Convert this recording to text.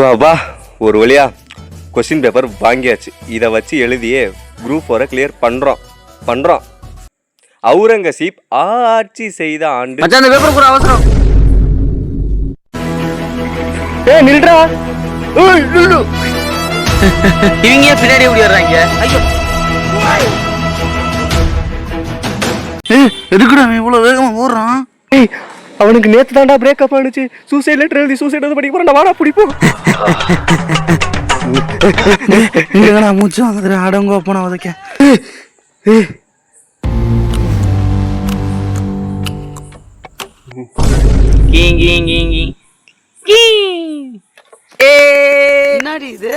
வா ஒரு வழியா கொஸ்டின் பேப்பர் வாங்கியாச்சு. இதை வச்சு எழுதியே குரூப் 4 கிளியர் பண்றோம். அவுரங்கசீப் ஆட்சி செய்த ஆண்டு. மச்சான் அந்த பேப்பர் கூட அவசரம். ஏய் நில்றா. ஏய் நில்லு. இவங்க பின்னாடி ஓடி வர்றாங்க. ஐயோ எதுக்குடா இவ்வளவு வேகமா ஓடுறான்? ஏய் அவனுக்கு நேத்து தாண்டா பிரேக்கப் ஆனிச்சு. சூசைட் லெட்டர் எழுதி சூசைட் வந்து படிக்க போறான். வாடா பிடிப்போம். இங்கடா மூச்சு வாங்குற அடங்கோ போனா வதக்க. கீங் கீங் கீங் கீங் கீங். என்னடி இது?